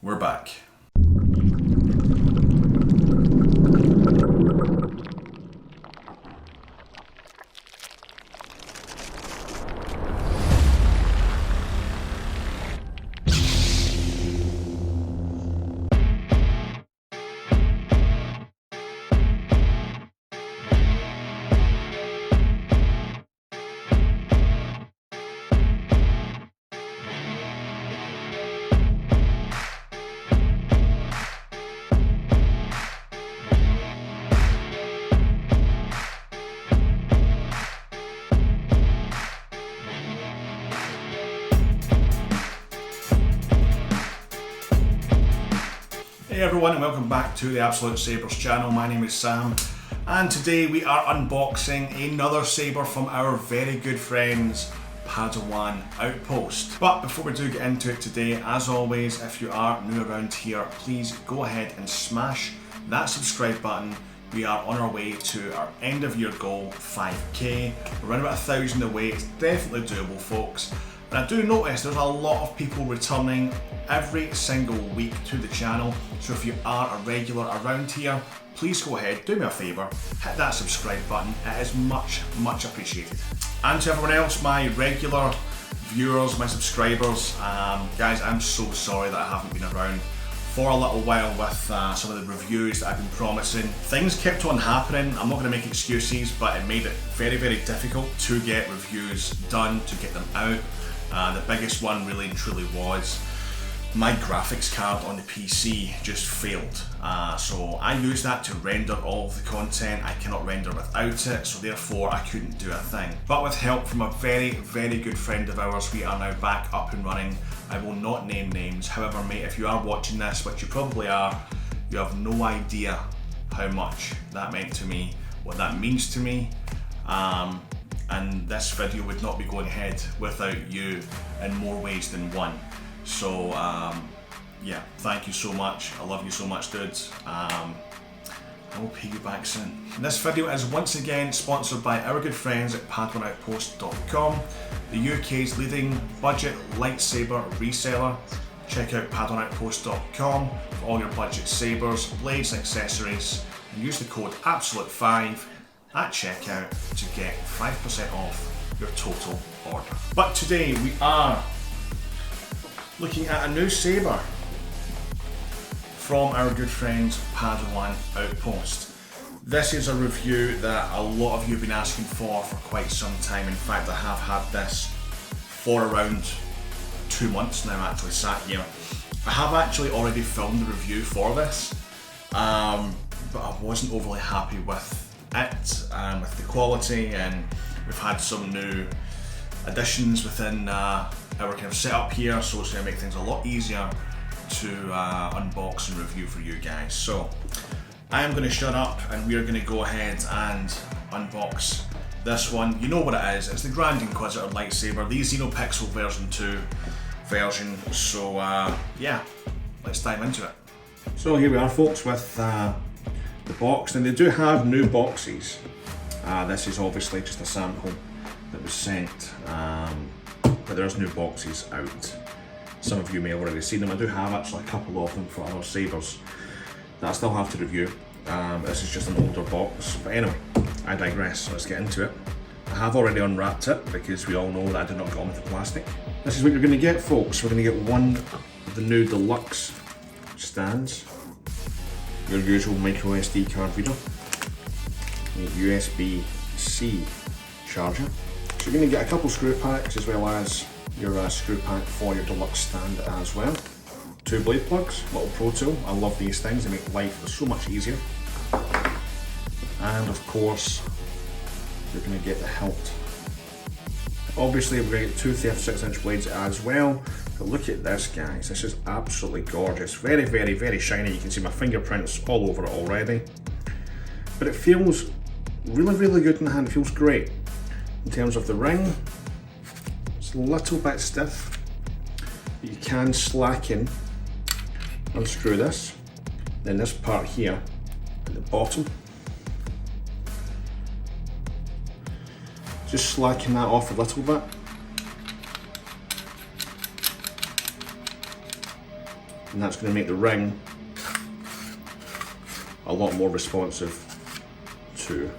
We're back. Hey everyone, and welcome back to the Absolute Sabers channel. My name is Sam, and today we are unboxing another saber from our very good friends Padawan Outpost. But before we do get into it today, as always, if you are new around here, please go ahead and smash that subscribe button. We are on our way to our end of year goal, 5k. We're around about 1,000 away. It's definitely doable, folks. And I do notice there's a lot of people returning every single week to the channel, so if you are a regular around here, please go ahead, do me a favour, hit that subscribe button. It is much appreciated. And to everyone else, my regular viewers, my subscribers, guys, I'm so sorry that I haven't been around for a little while with some of the reviews that I've been promising. Things kept on happening. I'm not going to make excuses, but it made it very difficult to get reviews done, to get them out. The biggest one really and truly was my graphics card on the PC just failed. So I use that to render all of the content. I cannot render without it, so therefore I couldn't do a thing. But with help from a very good friend of ours, we are now back up and running. I will not name names. However, mate, if you are watching this, which you probably are, you have no idea how much that meant to me, what that means to me. And this video would not be going ahead without you in more ways than one. So yeah, thank you so much. I love you so much, dudes. I will pay you back soon. This video is once again sponsored by our good friends at PadawanOutpost.com, the UK's leading budget lightsaber reseller. Check out PadawanOutpost.com for all your budget sabers, blades and accessories, and use the code ABSOLUTE5 at checkout to get 5% off your total order. But today we are looking at a new saber from our good friends Padawan Outpost. This is a review that a lot of you have been asking for quite some time. In fact, I have had this for around 2 months now, actually sat here. I have actually already filmed the review for this, but I wasn't overly happy with it, with the quality, and we've had some new additions within our kind of setup here, so it's going to make things a lot easier to unbox and review for you guys. So I am going to shut up and we are going to go ahead and unbox this one. You know what it is, it's the Grand Inquisitor Lightsaber, the XENOPIXEL version 2 version. So yeah, let's dive into it. So here we are, folks, with the box, and they do have new boxes. This is obviously just a sample that was sent, but there's new boxes out. Some of you may have already seen them. I do have actually a couple of them for other sabers that I still have to review. This is just an older box, but anyway, I digress. So let's get into it. I have already unwrapped it because we all know that I did not get on with the plastic. This is what you're going to get, folks. We're going to get one of the new deluxe stands, your usual micro SD card reader, a USB-C charger. So you're going to get a couple screw packs as well as your screw pack for your deluxe stand as well. 2 blade plugs, little pro tool. I love these things, they make life so much easier. And of course, you're going to get the hilt. Obviously we're going to get 2 36-inch blades as well. But look at this, guys, this is absolutely gorgeous. Very shiny. You can see my fingerprints all over it already. But it feels really good in the hand. It feels great. In terms of the ring, it's a little bit stiff. You can slacken, unscrew this. Then this part here at the bottom, just slacken that off a little bit. and that's going to make the ring a lot more responsive to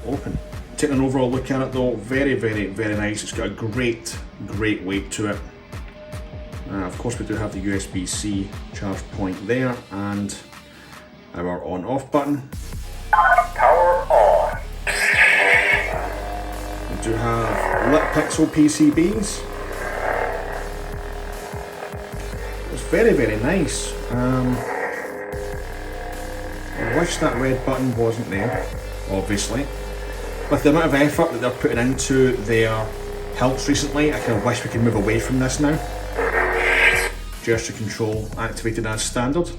open. Taking an overall look at it though, very, very, very nice. It's got a great weight to it. Of course we do have the USB-C charge point there and our on-off button. Power on. We do have lit pixel PCBs. It's very, very nice. I wish that red button wasn't there, obviously. With the amount of effort that they're putting into their hilts recently, I kind of wish we could move away from this now. Gesture control activated as standard.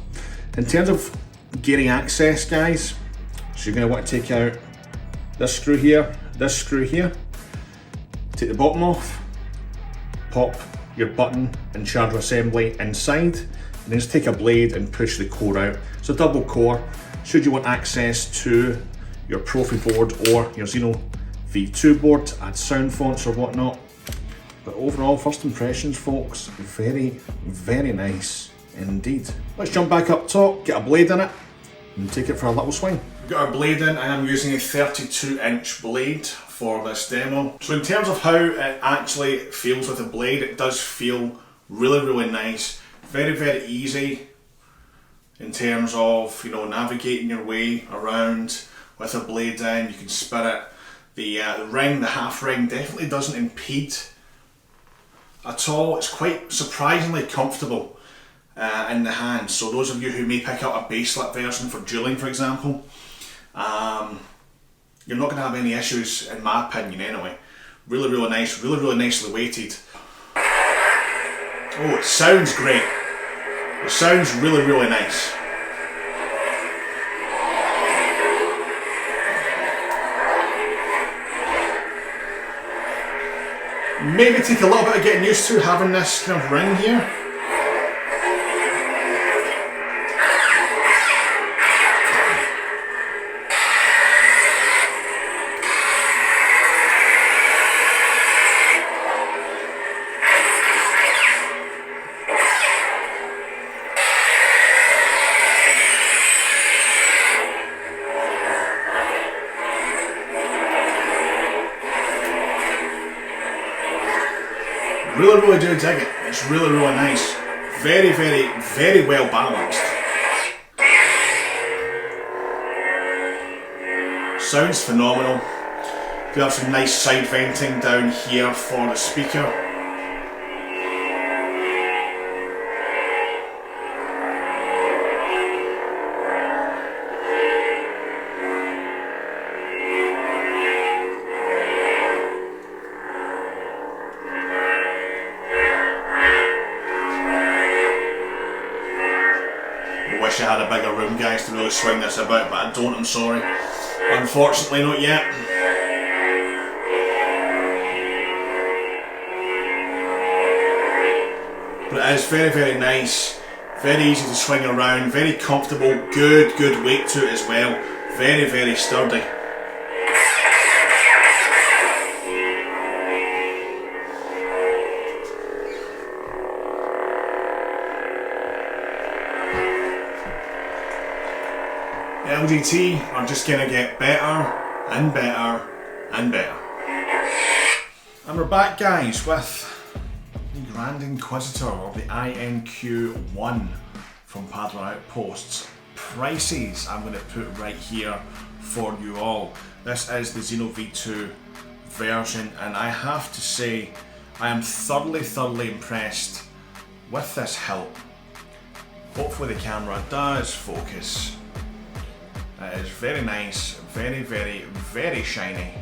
In terms of gaining access, guys, so you're going to want to take out this screw here, take the bottom off, pop your button and charger assembly inside, and then just take a blade and push the core out. It's a double core. Should you want access to your Profi board or your Xeno V2 board to add sound fonts or whatnot. But overall, first impressions, folks, very, very nice indeed. Let's jump back up top, get a blade in it, and take it for a little swing. We've got our blade in, I am using a 32-inch blade for this demo. So in terms of how it actually feels with a blade, it does feel really, really nice. Very, very easy in terms of, you know, navigating your way around with a blade in. You can spin it. The ring, the half ring, definitely doesn't impede at all. It's quite surprisingly comfortable in the hand. So those of you who may pick up a baselit version for dueling, for example, you're not going to have any issues, in my opinion anyway. Really, really nice, really, really nicely weighted. Oh, it sounds great. It sounds really, really nice. Maybe take a little bit of getting used to having this kind of ring here. Really, really do dig it. It's really, really nice. Very, very, very well balanced. Sounds phenomenal. We have some nice side venting down here for the speaker. Wish I had a bigger room, guys, to really swing this about, but I don't, I'm sorry. Unfortunately, not yet. But it is very, very nice, very easy to swing around, very comfortable, good weight to it as well. Very, very sturdy. LGT are just going to get better and better and better. And we're back, guys, with the Grand Inquisitor, or the INQ1 from Padawan Outposts. Prices I'm going to put right here for you all. This is the Xeno V2 version, and I have to say I am thoroughly impressed with this hilt. Hopefully the camera does focus. It is very nice, very shiny.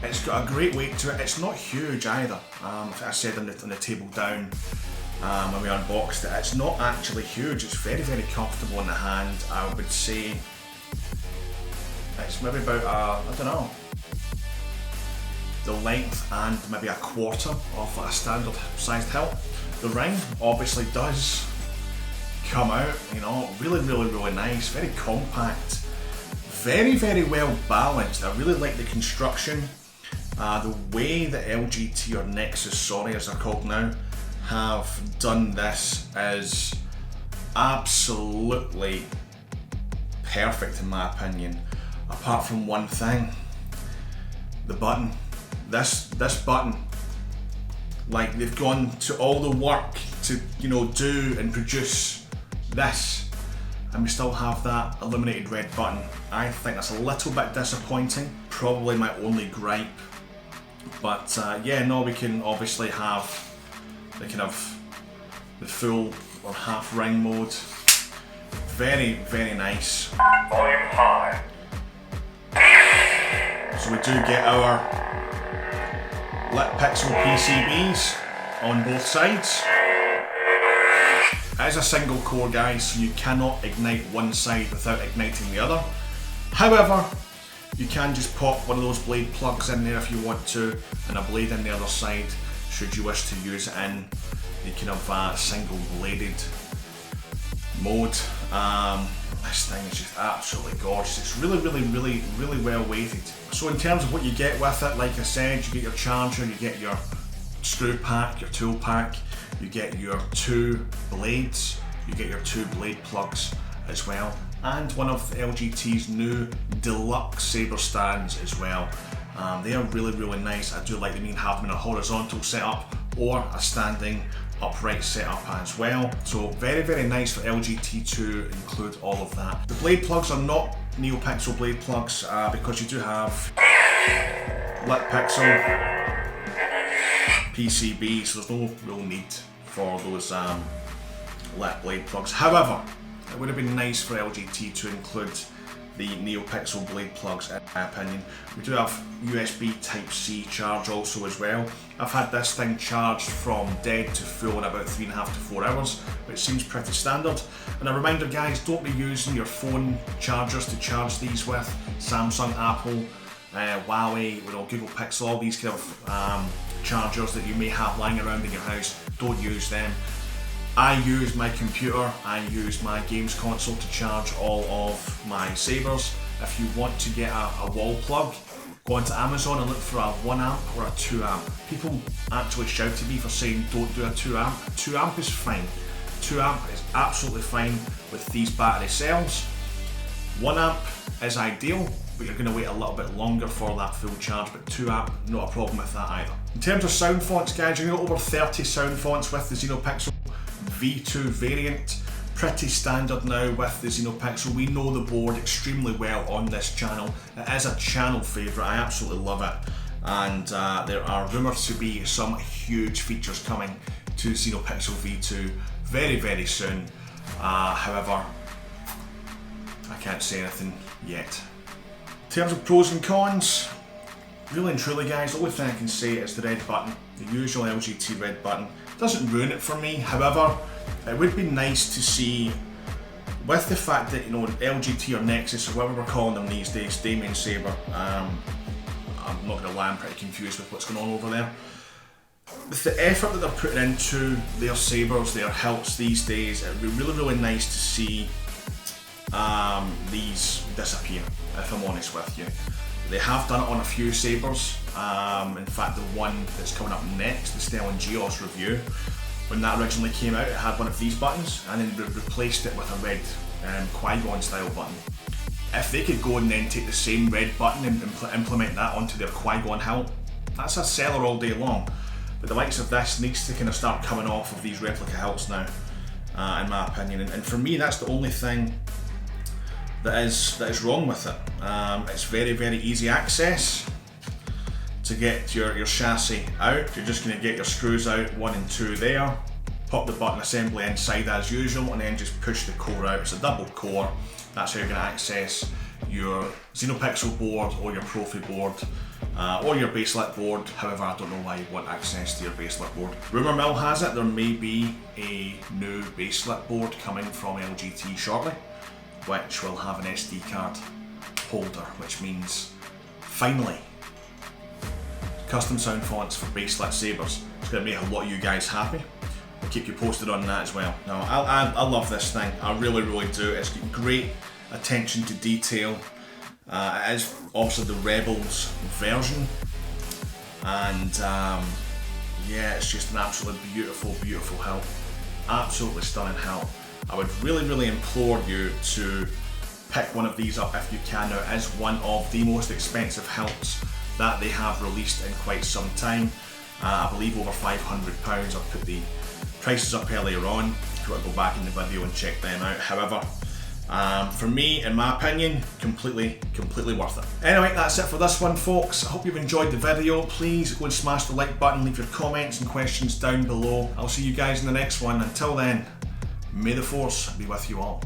It's got a great weight to it. It's not huge either. I said on the table down when we unboxed it, it's not actually huge. It's very comfortable in the hand. I would say it's maybe about I don't know, the length and maybe a quarter of a standard sized hilt. The ring obviously does come out, you know, really nice, very compact, very well balanced. I really like the construction, the way that LGT or Nexus, sorry, as they're called now, have done this is absolutely perfect in my opinion, apart from one thing: the button. This button, like, they've gone to all the work to, you know, do and produce this, and we still have that illuminated red button. I think that's a little bit disappointing, probably my only gripe. But yeah, no, we can obviously have the kind of the full or half ring mode. Very, very nice. Volume high. So we do get our lit pixel PCBs on both sides. It is a single core, guys, so you cannot ignite one side without igniting the other. However, you can just pop one of those blade plugs in there if you want to, and a blade in the other side should you wish to use it in the kind of single bladed mode. This thing is just absolutely gorgeous. It's really, really, really, really well weighted. So in terms of what you get with it, like I said, you get your charger, you get your screw pack, your tool pack, you get your 2 blades, you get your 2 blade plugs as well, and one of LGT's new deluxe saber stands as well. They are really, really nice. I do like them. You can have them in a horizontal setup or a standing upright setup as well. So very, very nice for LGT to include all of that. The blade plugs are not NeoPixel blade plugs because you do have lit pixel PCB, so there's no real need for those lit blade plugs. However, it would have been nice for LGT to include the NeoPixel blade plugs, in my opinion. We do have USB Type-C charge also as well. I've had this thing charged from dead to full in about 3.5 to 4 hours, which seems pretty standard. And a reminder, guys, don't be using your phone chargers to charge these with. Samsung, Apple, Huawei, Google Pixel, all these kind of chargers that you may have lying around in your house, don't use them. I use my computer, I use my games console to charge all of my sabers. If you want to get a wall plug, go onto Amazon and look for a 1 amp or a 2 amp. People actually shout at me for saying don't do a 2 amp. 2 amp is fine. 2 amp is absolutely fine with these battery cells. 1 amp is ideal, but you're going to wait a little bit longer for that full charge, but 2 amp, not a problem with that either. In terms of sound fonts, guys, you're going to over 30 sound fonts with the XENOPIXEL V2 variant. Pretty standard now with the XENOPIXEL. We know the board extremely well on this channel. It is a channel favourite, I absolutely love it. And there are rumoured to be some huge features coming to XENOPIXEL V2 very, very soon. However, I can't say anything yet. In terms of pros and cons, really and truly, guys, the only thing I can say is the red button, the usual LGT red button. Doesn't ruin it for me. However, it would be nice to see, with the fact that, you know, LGT or Nexus or whatever we're calling them these days, Damien Saber, I'm not going to lie, I'm pretty confused with what's going on over there. With the effort that they're putting into their sabers, their hilts these days, it would be really, really nice to see these disappear, if I'm honest with you. They have done it on a few sabers. In fact, the one that's coming up next, the Stellan Geos review, when that originally came out, it had one of these buttons and then replaced it with a red Qui-Gon style button. If they could go and then take the same red button and implement that onto their Qui-Gon hilt, that's a seller all day long. But the likes of this needs to kind of start coming off of these replica hilts now, in my opinion. And for me, that's the only thing that is wrong with it. It's very, very easy access to get your chassis out. You're just going to get your screws out, 1 and 2 there, pop the button assembly inside as usual, and then just push the core out. It's a double core. That's how you're going to access your XENOPIXEL board or your Profi board or your baselit board. However, I don't know why you want access to your baselit board. Rumour mill has it there may be a new baselit board coming from LGT shortly, which will have an SD card holder, which means finally custom sound fonts for baselit sabers. It's going to make a lot of you guys happy. I'll keep you posted on that as well. Now, I love this thing. I really, really do. It's got great attention to detail. It is obviously the Rebels version, and yeah, it's just an absolutely beautiful, beautiful hilt. Absolutely stunning hilt. I would really implore you to pick one of these up if you can. Now, it is one of the most expensive hilts that they have released in quite some time. I believe over £500. I've put the prices up earlier on if you want to go back in the video and check them out. However, for me, in my opinion, completely worth it. Anyway, that's it for this one, folks. I hope you've enjoyed the video. Please go and smash the like button, leave your comments and questions down below. I'll see you guys in the next one. Until then, may the Force be with you all.